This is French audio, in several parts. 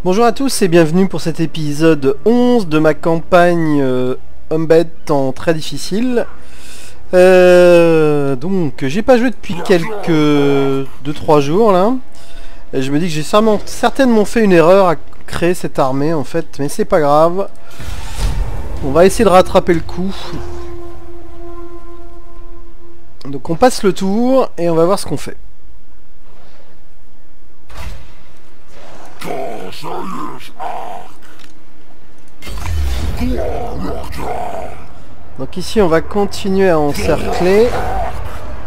Bonjour à tous et bienvenue pour cet épisode 11 de ma campagne Homebed en très difficile. Donc j'ai pas joué depuis quelques 2-3 jours là. Et je me dis que j'ai certainement fait une erreur à créer cette armée en fait, mais c'est pas grave. On va essayer de rattraper le coup. Donc on passe le tour et on va voir ce qu'on fait. Donc ici on va continuer à encercler.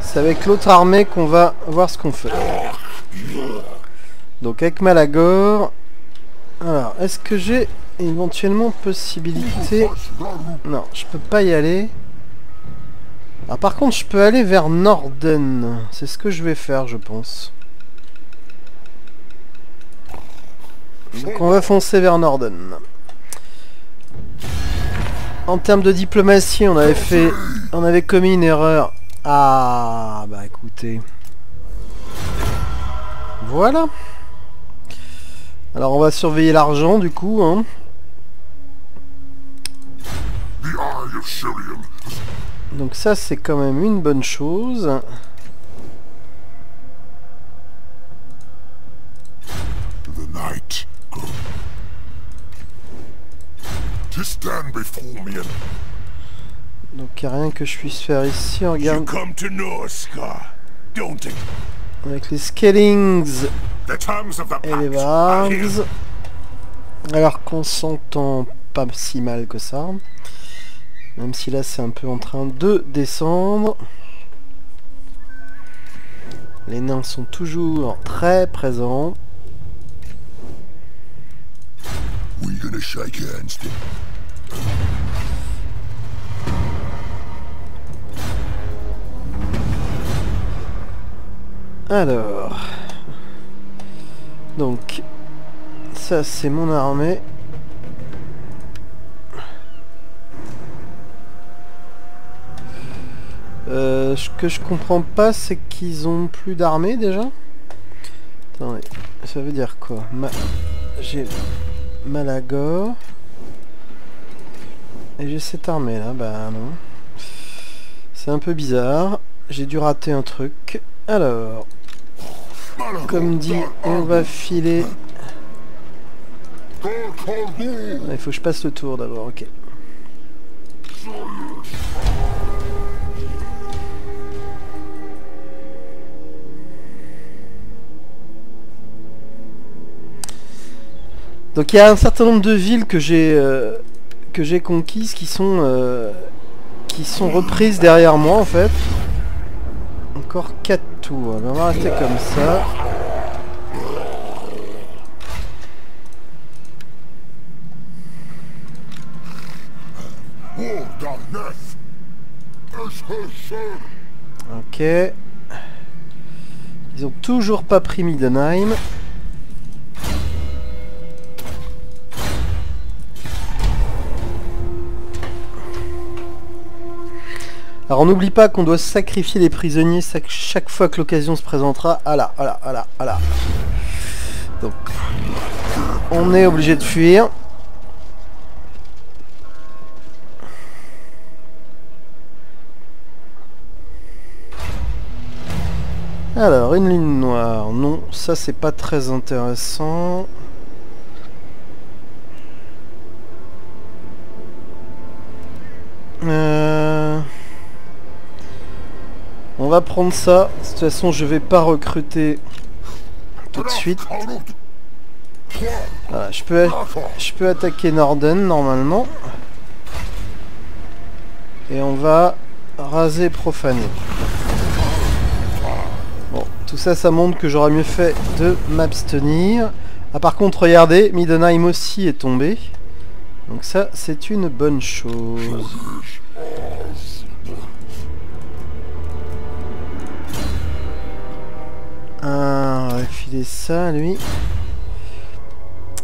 C'est avec l'autre armée qu'on va voir ce qu'on fait. Donc avec Malagor. Alors est-ce que j'ai éventuellement possibilité... Non, je peux pas y aller. Alors par contre je peux aller vers Norden. C'est ce que je vais faire je pense. Donc on va foncer vers Norden. En termes de diplomatie, on avait commis une erreur. Ah bah écoutez. Voilà. Alors on va surveiller l'argent du coup. Hein. Donc ça c'est quand même une bonne chose. Donc il n'y a rien que je puisse faire ici, on regarde. Avec les Scalings et les Vargs. Alors qu'on s'entend pas si mal que ça. Même si là c'est un peu en train de descendre. Les nains sont toujours très présents. Alors, donc, ça c'est mon armée. Ce que je comprends pas, c'est qu'ils ont plus d'armée déjà. Attendez, ça veut dire quoi? J'ai Malagor. Et j'ai cette armée là, bah non. C'est un peu bizarre. J'ai dû rater un truc. Alors, comme dit, on va filer. Il faut que je passe le tour d'abord, ok. Donc il y a un certain nombre de villes que j'ai conquises qui sont reprises derrière moi en fait. Encore 4 tours. On va rester comme ça. Ok. Ils ont toujours pas pris Middenheim. Alors on n'oublie pas qu'on doit sacrifier les prisonniers chaque fois que l'occasion se présentera. Ah là, ah là, ah là, ah là. Donc, on est obligé de fuir. Alors, une ligne noire. Non, ça c'est pas très intéressant. On va prendre ça. De toute façon, je vais pas recruter tout de suite. Voilà, je peux attaquer Norden normalement. Et on va raser profaner. Bon, tout ça, ça montre que j'aurais mieux fait de m'abstenir. Ah, par contre, regardez, Middenheim aussi est tombé. Donc ça, c'est une bonne chose. On va filer ça à lui.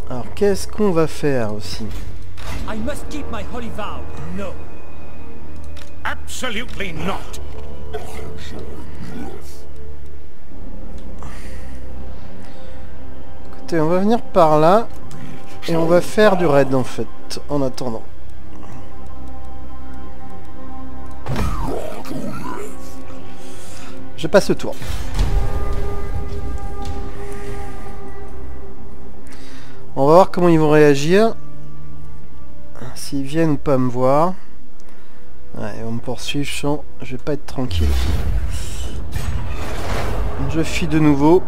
Alors qu'est-ce qu'on va faire aussi? I must keep my holy vow. No. Absolutely not. Écoutez, on va venir par là et on va faire du raid en fait, en attendant. Je passe le tour. On va voir comment ils vont réagir. S'ils viennent ou pas me voir. Ouais, ils vont me poursuivre, je vais pas être tranquille. Je fuis de nouveau.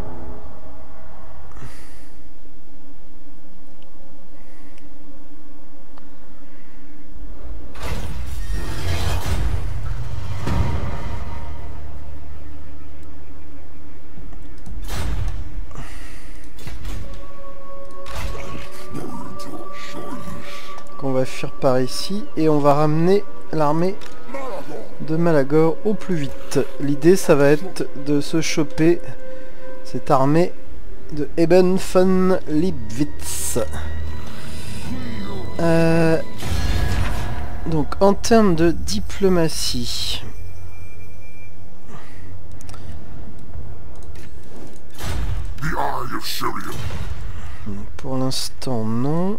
On va fuir par ici et on va ramener l'armée de Malagor au plus vite. L'idée ça va être de se choper cette armée de Eben von Leibwitz. Donc en termes de diplomatie, pour l'instant non.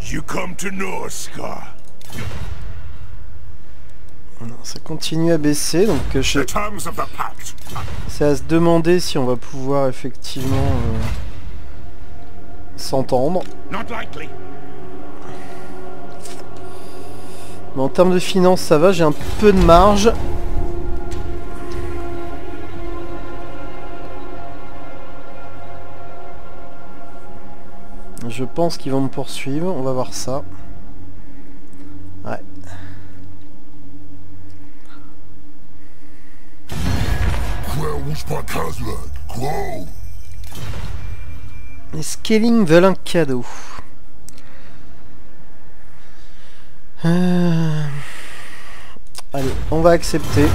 You come to Norscar. Non, ça continue à baisser, donc The terms of the pact. c'est à se demander si on va pouvoir effectivement s'entendre. Not likely. Mais en termes de finances ça va, j'ai un peu de marge. Je pense qu'ils vont me poursuivre, on va voir ça. Ouais. Les Scaling veulent un cadeau. Allez, on va accepter.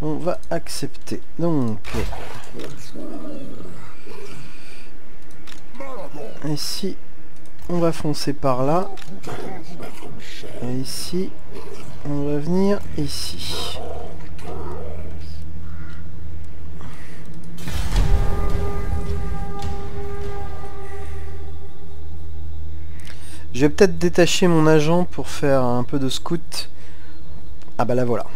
On va accepter. Donc, ici, on va foncer par là. Et ici, on va venir ici. Je vais peut-être détacher mon agent pour faire un peu de scout. Ah bah là voilà.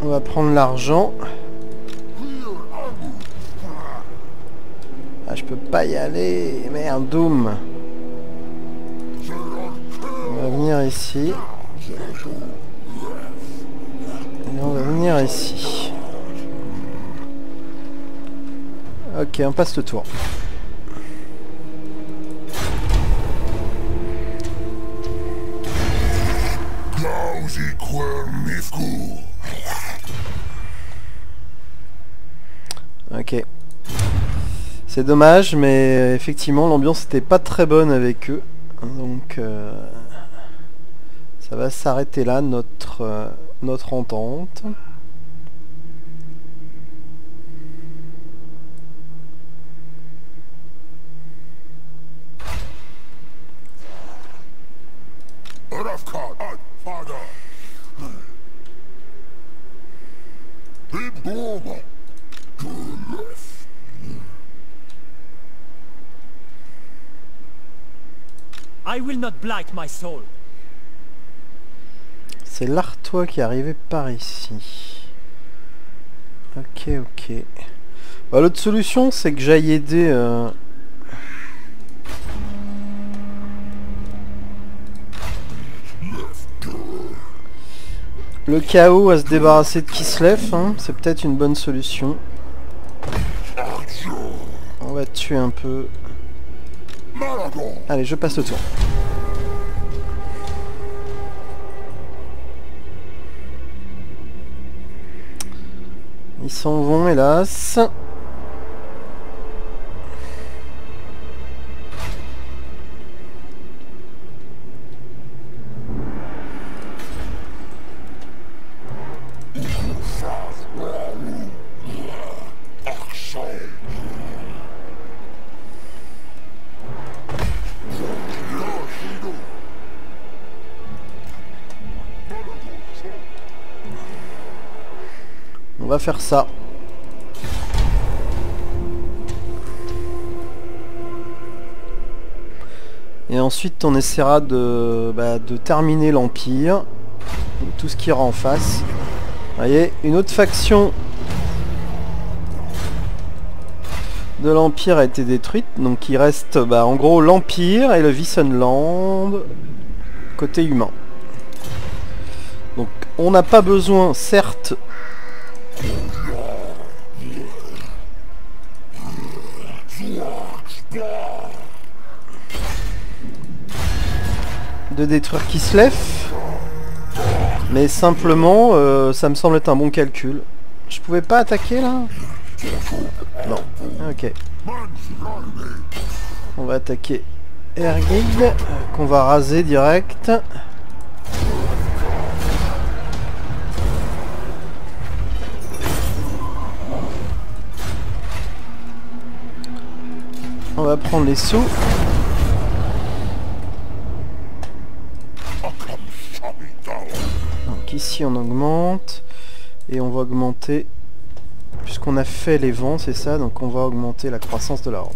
On va prendre l'argent. Ah, je peux pas y aller. Merde, Doom. On va venir ici. Et on va venir ici. Ok, on passe le tour. Ok. C'est dommage, mais effectivement l'ambiance n'était pas très bonne avec eux. Donc ça va s'arrêter là, notre entente. I will not blight my soul. C'est l'Artois qui est arrivé par ici. Ok, ok. Bah, l'autre solution, c'est que j'aille aider... le chaos à se débarrasser de Kislev, hein. C'est peut-être une bonne solution. On va tuer un peu. Allez, je passe le tour. Ils s'en vont, hélas. On va faire ça. Et ensuite on essaiera de terminer l'Empire. Tout ce qui ira en face. Vous voyez, une autre faction de l'Empire a été détruite. Donc il reste en gros l'Empire et le Wissenland côté humain. Donc on n'a pas besoin, certes, de détruire Kislev, mais simplement ça me semble être un bon calcul. Je pouvais pas attaquer là? Non. Ok. On va attaquer Ergig, qu'on va raser direct. On va prendre les sous. Donc ici on augmente. Et on va augmenter, puisqu'on a fait les vents, c'est ça, donc on va augmenter la croissance de la horde.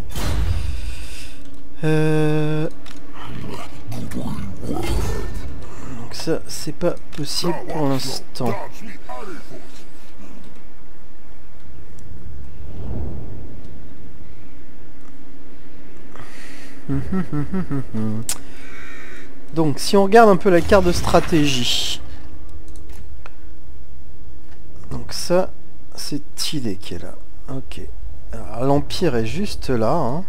Donc ça, c'est pas possible pour l'instant. Donc si on regarde un peu la carte de stratégie, donc ça c'est Tilé qui est là. Ok. Alors l'Empire est juste là. Hein.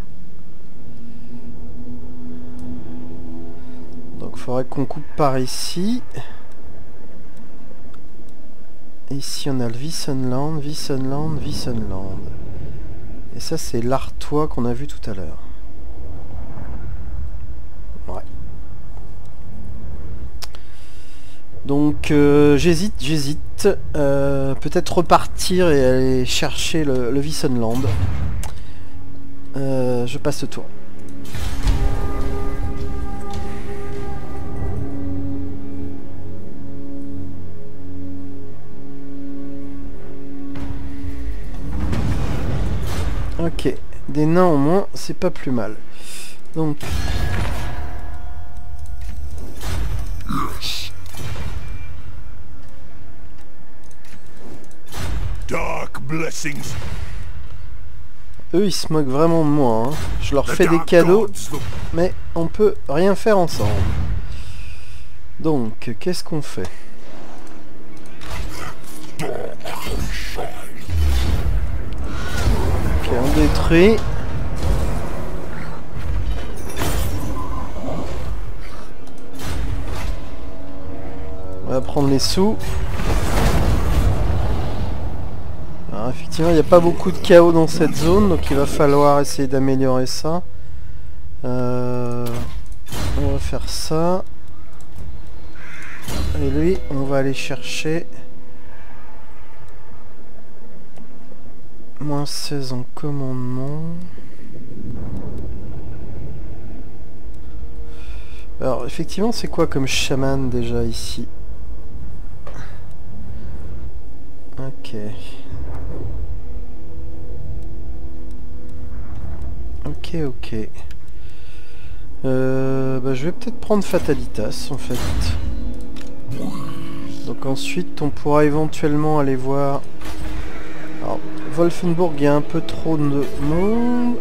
Donc il faudrait qu'on coupe par ici. Ici on a le Wissenland, Wissenland, Wissenland. Et ça c'est l'Artois qu'on a vu tout à l'heure. Ouais. Donc j'hésite. Peut-être repartir et aller chercher le Wissenland. Je passe le tour. Ok, des nains en moins, c'est pas plus mal. Donc... Dark blessings. Eux, ils se moquent vraiment de moi. Hein. Je leur fais des cadeaux, mais on peut rien faire ensemble. Donc, qu'est-ce qu'on fait? Ok, on détruit. On va prendre les sous. Alors, effectivement, il n'y a pas beaucoup de chaos dans cette zone, donc il va falloir essayer d'améliorer ça. On va faire ça. Et lui, on va aller chercher... Moins 16 en commandement. Alors, effectivement, c'est quoi comme chaman déjà ici? Ok. Ok. Je vais peut-être prendre Fatalitas en fait. Donc ensuite on pourra éventuellement aller voir... Alors Wolfenburg, il y a un peu trop de monde.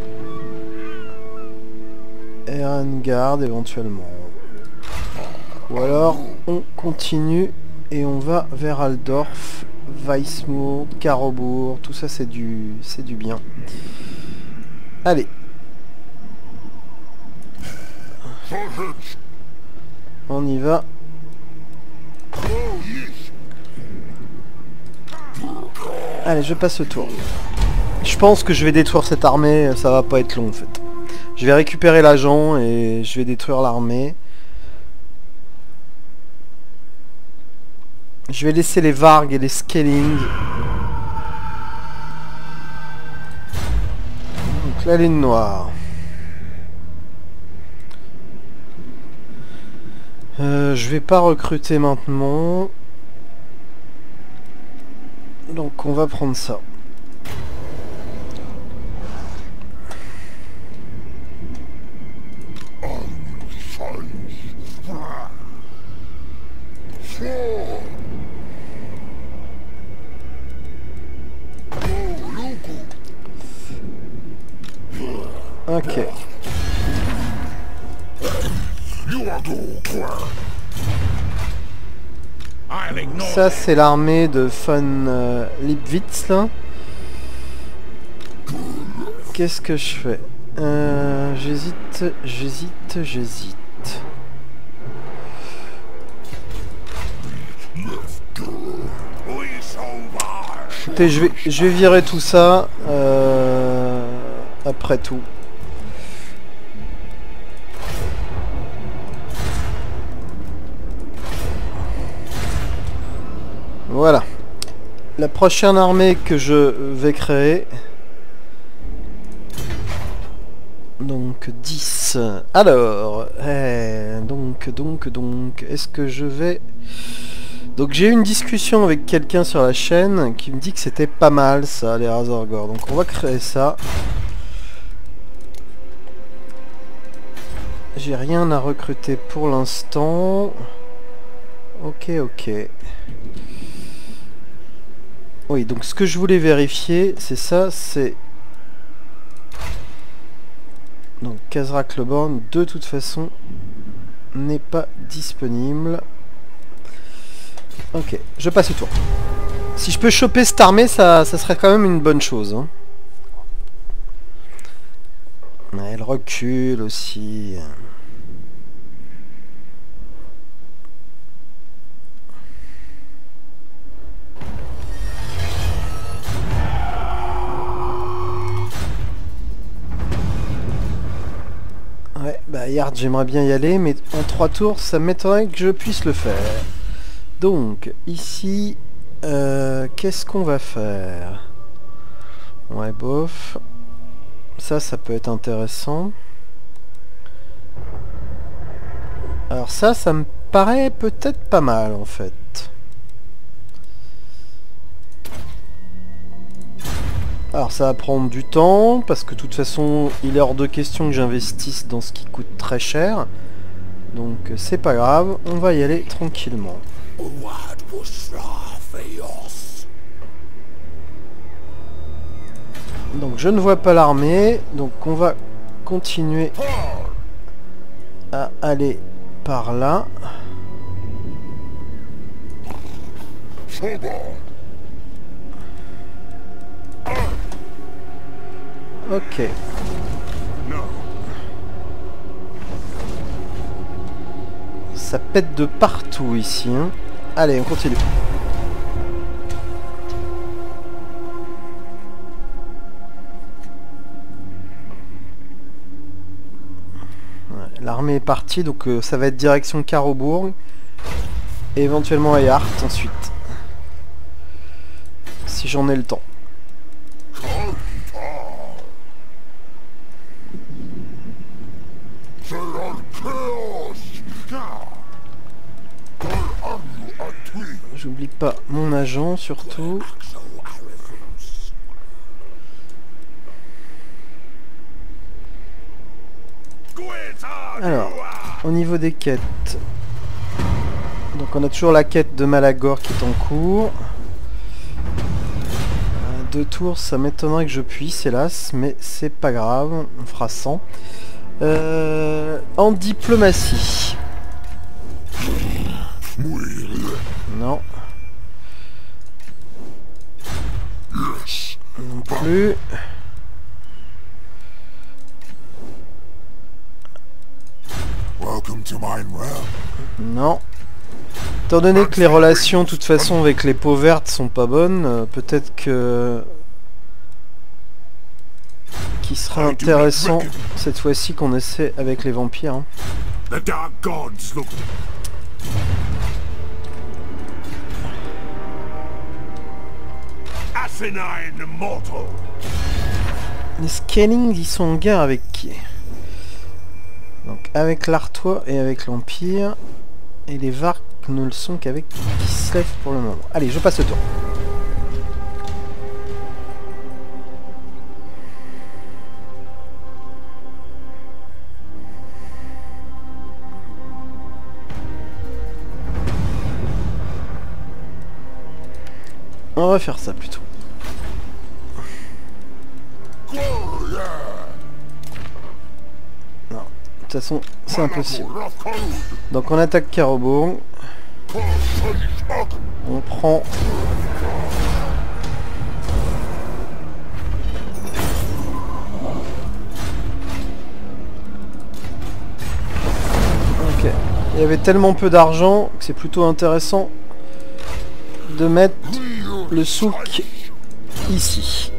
Erengard éventuellement. Ou alors on continue et on va vers Aldorf, Weissmurt, Karobourg, tout ça c'est du bien. Allez. On y va. Allez, je passe le tour. Je pense que je vais détruire cette armée, ça va pas être long en fait. Je vais récupérer l'agent et je vais détruire l'armée. Je vais laisser les Varg et les Scaling. Donc la ligne noire. Je vais pas recruter maintenant. Donc on va prendre ça. Ok. Ça c'est l'armée de von Lipwitz là. Qu'est-ce que je fais? J'hésite. Écoutez, je vais virer tout ça après tout. Voilà. La prochaine armée que je vais créer. Donc 10. Alors, donc, est-ce que je vais... Donc j'ai eu une discussion avec quelqu'un sur la chaîne qui me dit que c'était pas mal ça, les Razorgore. Donc on va créer ça. J'ai rien à recruter pour l'instant. Ok. Oui, donc ce que je voulais vérifier, c'est ça, c'est... Donc Khazrak Loborn, de toute façon, n'est pas disponible. Ok, je passe le tour. Si je peux choper cette armée, ça serait quand même une bonne chose. Hein. Elle recule aussi. Ouais, bah Yard, j'aimerais bien y aller, mais en 3 tours, ça m'étonnerait que je puisse le faire. Donc, ici, qu'est-ce qu'on va faire? Ouais, bof. Ça peut être intéressant. Alors ça me paraît peut-être pas mal, en fait. Alors ça va prendre du temps, parce que de toute façon, il est hors de question que j'investisse dans ce qui coûte très cher. Donc c'est pas grave, on va y aller tranquillement. Donc je ne vois pas l'armée, donc on va continuer à aller par là. Ok. Ça pète de partout ici. Hein. Allez, on continue. L'armée est partie, donc ça va être direction Karobourg. Et éventuellement à Yart ensuite. Si j'en ai le temps. J'oublie pas mon agent surtout. Alors, au niveau des quêtes, donc on a toujours la quête de Malagor qui est en cours. 2 tours, ça m'étonnerait que je puisse, hélas, mais c'est pas grave, on fera 100. En diplomatie. Non. Non plus. Non. Étant donné que les relations, de toute façon, avec les peaux vertes sont pas bonnes, peut-être que... qu'il sera intéressant, cette fois-ci, qu'on essaie avec les vampires. Hein. The dark gods look. Asinine mortal. Les Scaling, ils sont en guerre avec qui? Donc avec l'Artois et avec l'Empire. Et les Varks ne le sont qu'avec Kislev pour le moment. Allez, je passe le tour. On va faire ça plutôt. Non, de toute façon, c'est impossible. Donc on attaque Karobourg. On prend... Ok. Il y avait tellement peu d'argent que c'est plutôt intéressant de mettre le souk ici.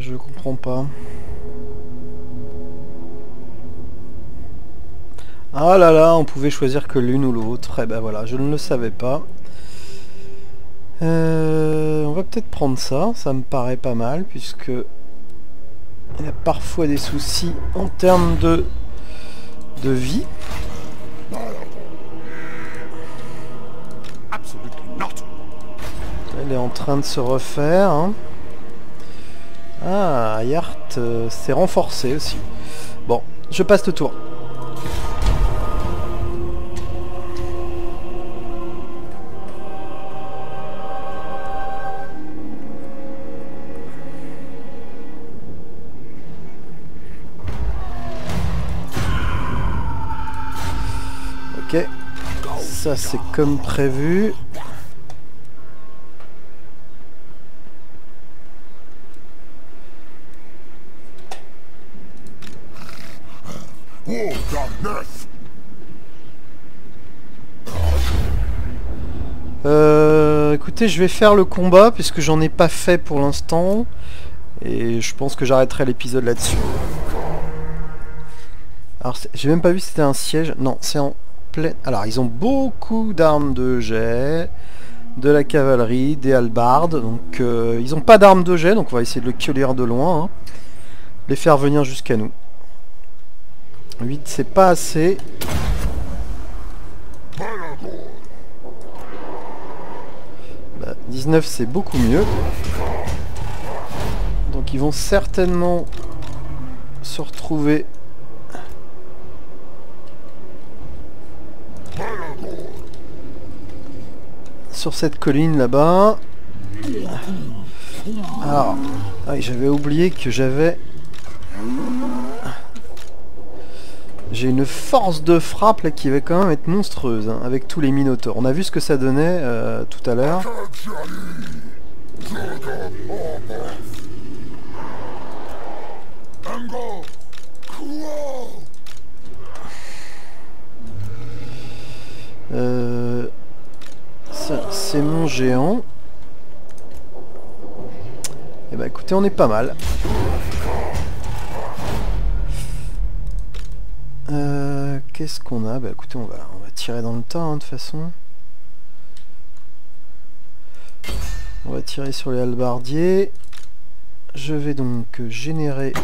Je comprends pas. Ah là là, on pouvait choisir que l'une ou l'autre. Eh ben voilà, je ne le savais pas. On va peut-être prendre ça, ça me paraît pas mal, puisque il y a parfois des soucis en termes de vie. Elle est en train de se refaire. Hein. Ah, Yart s'est renforcé aussi. Bon, je passe le tour. Ok, ça c'est comme prévu. Écoutez, je vais faire le combat puisque j'en ai pas fait pour l'instant et je pense que j'arrêterai l'épisode là-dessus. Alors, j'ai même pas vu si c'était un siège. Non, c'est en plein... Alors, ils ont beaucoup d'armes de jet, de la cavalerie, des hallebardes. Donc, ils ont pas d'armes de jet, donc on va essayer de le cueillir de loin. Hein. Les faire venir jusqu'à nous. 8, c'est pas assez. Bah, 19, c'est beaucoup mieux. Donc, ils vont certainement se retrouver... sur cette colline là-bas. Alors, ah, j'avais oublié que j'ai une force de frappe là qui va quand même être monstrueuse hein, avec tous les minotaures. On a vu ce que ça donnait tout à l'heure. Ça, c'est mon géant. Et bah écoutez, on est pas mal. Qu'est-ce qu'on a? Bah écoutez, on va tirer dans le tas hein, de toute façon. On va tirer sur les hallebardiers. Je vais donc générer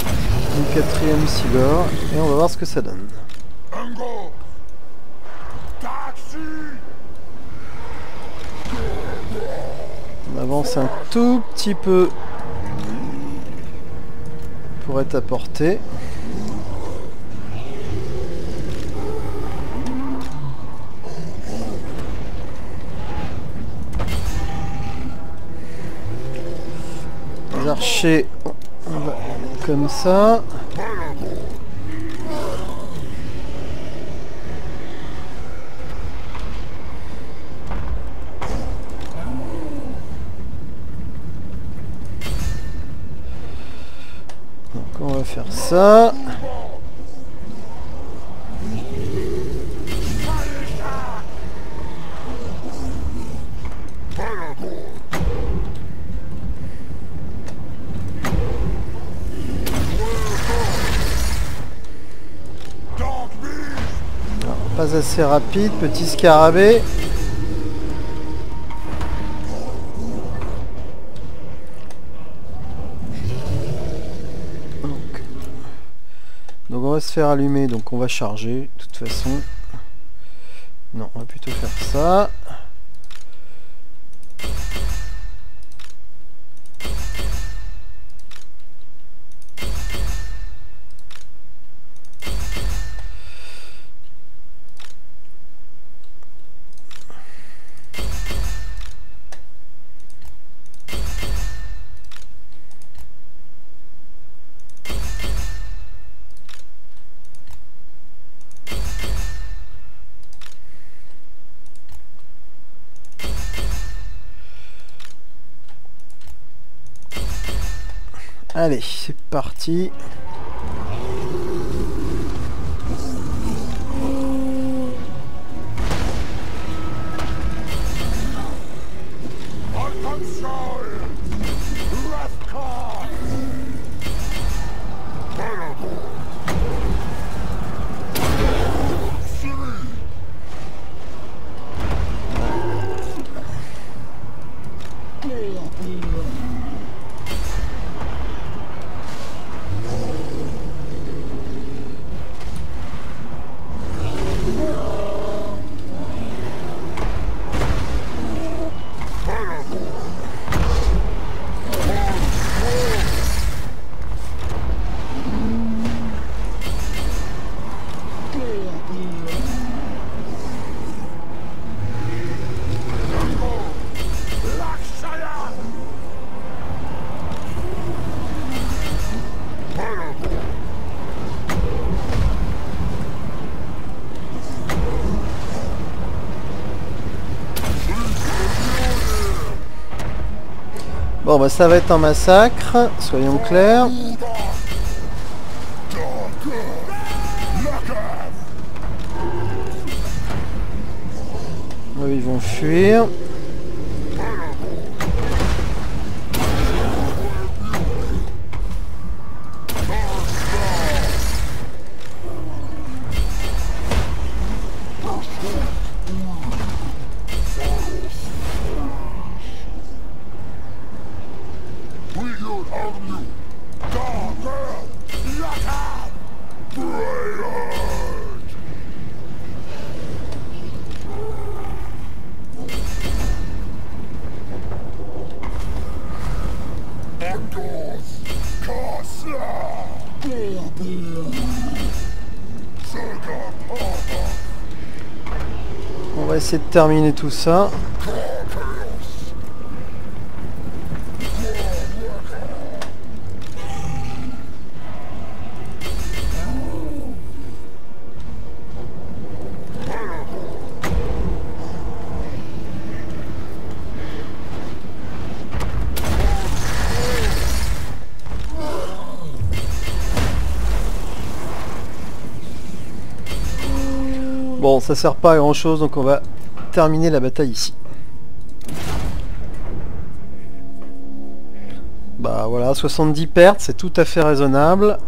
une 4e Sigor et on va voir ce que ça donne. On avance un tout petit peu pour être à portée. Les archers, on va comme ça. ça. Non, pas assez rapide, petit scarabée. Donc on va se faire allumer, donc on va charger, de toute façon. Non, on va plutôt faire ça. Allez, c'est parti. Bon bah ça va être un massacre, soyons clairs. Eux ils vont fuir. On va essayer de terminer tout ça. Bon, ça sert pas à grand chose, donc on va terminer la bataille ici. Bah voilà, 70 pertes, c'est tout à fait raisonnable.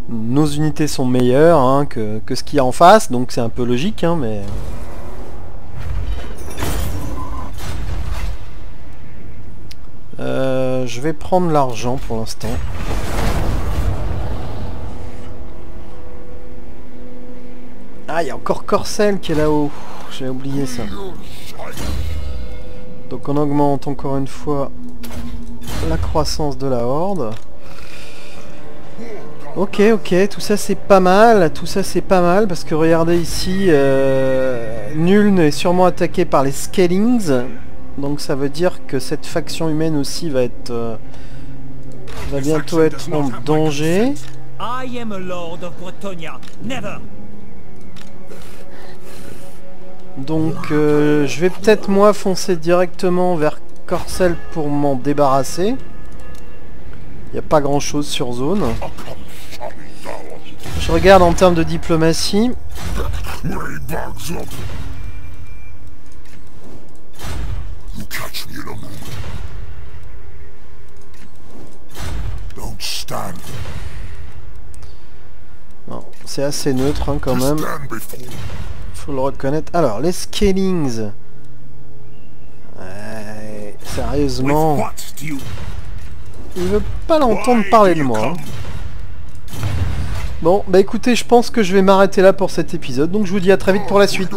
Nos unités sont meilleures hein, que ce qu'il y a en face, donc c'est un peu logique, hein, mais... je vais prendre l'argent pour l'instant. Ah, il y a encore Corcel qui est là-haut. J'ai oublié ça. Donc on augmente encore une fois la croissance de la horde. Ok, ok, tout ça c'est pas mal. Tout ça c'est pas mal parce que regardez ici, nul n'est sûrement attaqué par les Scalings. Donc ça veut dire que cette faction humaine aussi va être... va bientôt être en danger. I am a lord of Bretonnia. Never. Donc je vais peut-être moi foncer directement vers Corcel pour m'en débarrasser. Il n'y a pas grand chose sur zone. Je regarde en termes de diplomatie. Non, c'est assez neutre hein, quand même. Faut le reconnaître. Alors, les scalings. Ouais, sérieusement. What do you... Il veut pas l'entendre parler de moi. Hein. Bon, bah écoutez, je pense que je vais m'arrêter là pour cet épisode. Donc je vous dis à très vite pour la suite.